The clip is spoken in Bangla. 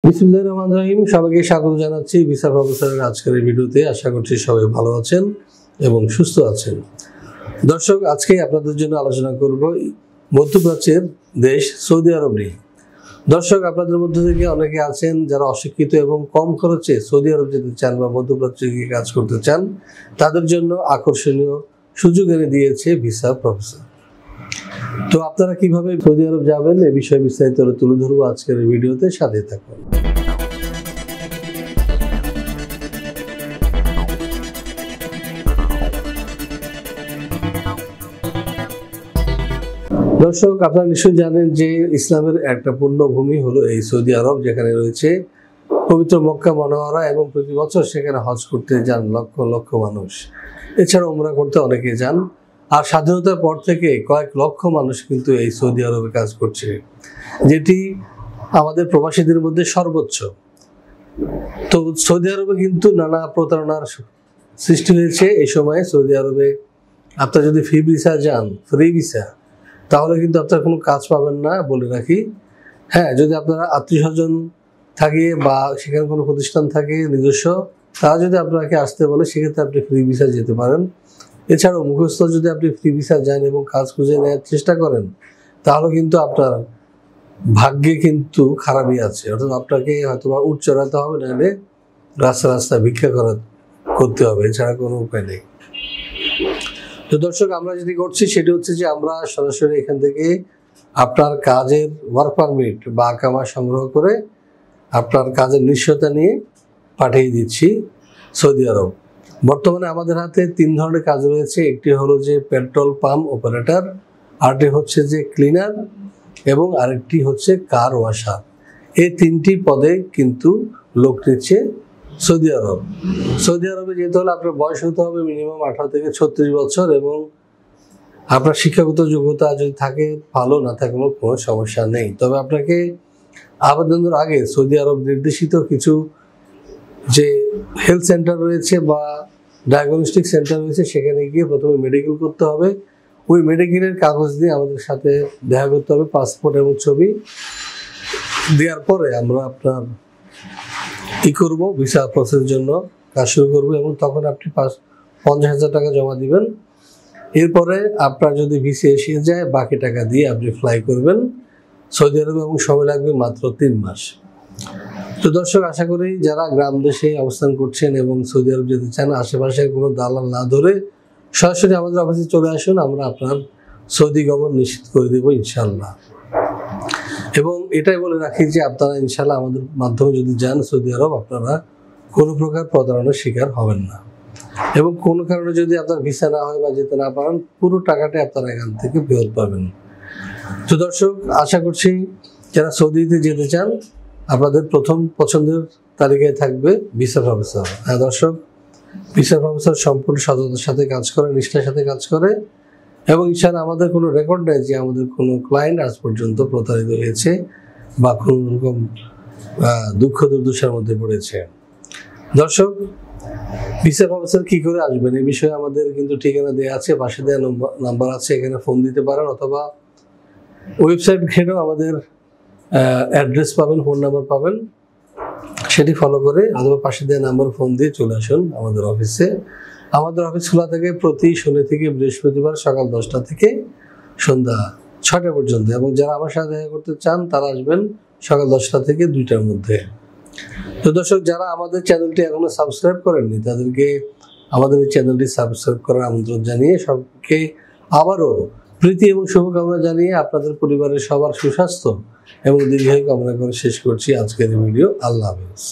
বিসমিল্লাহির রহমানির রহিম। সবাইকে স্বাগত জানাচ্ছি ভিসা প্রফেসরের আজকের এই ভিডিওতে। আশা করছি সবাই ভালো আছেন এবং সুস্থ আছেন। দর্শক, আজকে আপনাদের জন্য আলোচনা করব মধ্যপ্রাচ্যের দেশ সৌদি আরব নিয়ে। দর্শক, আপনাদের মধ্যে থেকে অনেকে আছেন যারা অশিক্ষিত এবং কম খরচে সৌদি আরব যেতে চান বা মধ্যপ্রাচ্যে গিয়ে কাজ করতে চান। তাদের জন্য আকর্ষণীয় সুযোগ এনে দিয়েছে ভিসা প্রফেসর। তো আপনারা কিভাবে সৌদি আরব যাবেন এ বিষয়ে বিস্তারিত তুলে ধরবো আজকের এই ভিডিওতে, সাথে থাকুন। দর্শক, আপনারা নিশ্চয়ই জানেন যে ইসলামের একটা পুণ্যভূমি হলো এই সৌদি আরব, যেখানে রয়েছে পবিত্র মক্কা মনোয়ারা এবং প্রতি বছর সেখানে হজ করতে যান লক্ষ লক্ষ মানুষ। এছাড়া উমরা করতে অনেকে যান। আর স্বাধীনতার পর থেকে কয়েক লক্ষ মানুষ কিন্তু এই সৌদি আরবে কাজ করছে, যেটি আমাদের প্রবাসীদের মধ্যে সর্বোচ্চ। তো সৌদি আরবে কিন্তু নানা প্রতারণার সৃষ্টি হয়েছে এই সময়ে। সৌদি আরবে আপনার যদি ফ্রি ভিসা যান, ফ্রি ভিসা, তাহলে কিন্তু আপনার কোনো কাজ পাবেন না, বলে রাখি। হ্যাঁ, যদি আপনারা আত্মীয় স্বজন থাকে বা সেখানে কোনো প্রতিষ্ঠান থাকে নিজস্ব, তারা যদি আপনাকে আসতে বলে, সেক্ষেত্রে আপনি ফ্রি ভিসা যেতে পারেন। এছাড়াও মুখস্থ যদি আপনি ফ্রি ভিসা যান এবং কাজ খুঁজে নেওয়ার চেষ্টা করেন, তাহলে কিন্তু আপনার ভাগ্যে কিন্তু খারাপই আছে। অর্থাৎ আপনাকে হয়তো বা উট চড়াতে হবে, নাহলে রাস্তা ভিক্ষা করতে হবে, এছাড়া কোনো উপায় নেই। তো দর্শক, আমরা যেটি করছি সেটি হচ্ছে যে আমরা সরাসরি এখান থেকে আপনার কাজের ওয়ার্ক পারমিট বা আকামা সংগ্রহ করে আপনার কাজের নিশ্চয়তা নিয়ে পাঠিয়ে দিচ্ছি সৌদি আরব। বর্তমানে আমাদের হাতে 3 ধরনের কাজ রয়েছে। একটি হলো যে পেট্রোল পাম্প অপারেটর, আরেকটি হচ্ছে যে ক্লিনার এবং আরেকটি হচ্ছে কার ওয়াশার। এই 3টি পদে কিন্তু লোক নিচ্ছে সৌদি আরব। সৌদি আরবে যেতে হলে আপনার বয়স হতে হবে মিনিমাম 18 থেকে 36 বছর এবং আপনার শিক্ষাগত যোগ্যতা যদি থাকে ভালো, না থাকলেও কোনো সমস্যা নেই। তবে আপনাকে আবেদনের আগে সৌদি আরব নির্দেশিত কিছু যে হেলথ সেন্টার রয়েছে বা ডায়াগনস্টিক সেন্টার রয়েছে, সেখানে গিয়ে প্রথমে মেডিকেল করতে হবে। ওই মেডিকেলের কাগজ দিয়ে আমাদের সাথে দেখা করতে হবে, পাসপোর্ট এবং ছবি দেওয়ার পরে আমরা আপনার কি করবো, ভিসা প্রসেসের জন্য কাজ শুরু করবো এবং তখন আপনি 50,000 টাকা জমা দিবেন। এরপরে আপনার যদি ভিসা এসে যায়, বাকি টাকা দিয়ে আপনি ফ্লাই করবেন সৌদি আরবে এবং সময় লাগবে মাত্র 3 মাস। তো দর্শক, আশা করি যারা গ্রাম দেশে অবস্থান করছেন এবং সৌদি আরব যেতে চান, আশেপাশে কোনো দালাল না ধরে সরাসরি আমাদের অফিসে চলে আসুন। আমরা আপনার সৌদি গমন নিশ্চিত করে দেবো ইনশাল্লাহ। এবং এটাই বলে রাখি যে আপনারা ইনশাল্লাহ আমাদের মাধ্যমে যদি যান সৌদি আরব, আপনারা কোনো প্রকার প্রতারণার শিকার হবেন না। এবং কোনো কারণে যদি আপনার ভিসা না হয় বা যেতে না পারেন, পুরো টাকাটাই আপনারা এখান থেকে ফেরত পাবেন। তো দর্শক, আশা করছি যারা সৌদিতে যেতে চান, আপনাদের প্রথম পছন্দের তালিকায় থাকবে ভিসা প্রফেসর। হ্যাঁ দর্শক, ভিসা প্রফেসর সম্পূর্ণ সততার সাথে কাজ করে, নিষ্ঠার সাথে কাজ করে এবং ইনশাআল্লাহ আমাদের কোনো রেকর্ড নেই যে আমাদের কোনো ক্লায়েন্ট আজ পর্যন্ত প্রতারিত হয়েছে বা কোনো রকম দুঃখ দুর্দশার মধ্যে পড়েছে। দর্শক, ভিসা প্রফেসর কি করে আসবেন এই বিষয়ে আমাদের কিন্তু ঠিকানা দেওয়া আছে, পাশে দেওয়া নাম্বার আছে, এখানে ফোন দিতে পারেন অথবা ওয়েবসাইট ঘেটেও আমাদের অ্যাড্রেস পাবেন, ফোন নাম্বার পাবেন, সেটি ফলো করে অথবা পাশে দেওয়া নাম্বার ফোন দিয়ে চলে আসুন আমাদের অফিসে। আমাদের অফিস খোলা থাকে প্রতি শনি থেকে বৃহস্পতিবার সকাল 10টা থেকে সন্ধ্যা 6টা পর্যন্ত। এবং যারা আমার সাথে দেখা করতে চান, তারা আসবেন সকাল 10টা থেকে 2টার মধ্যে। তো দর্শক, যারা আমাদের চ্যানেলটি এখনো সাবস্ক্রাইব করেননি, তাদেরকে আমাদের এই চ্যানেলটি সাবস্ক্রাইব করার আমন্ত্রণ জানিয়ে সবকে আবারও প্রীতি এবং শুভকামনা জানিয়ে আপনাদের পরিবারের সবার সুস্বাস্থ্য এবং দীর্ঘায়ু কামনা করে শেষ করছি আজকের ভিডিও। আল্লাহ হাফেজ।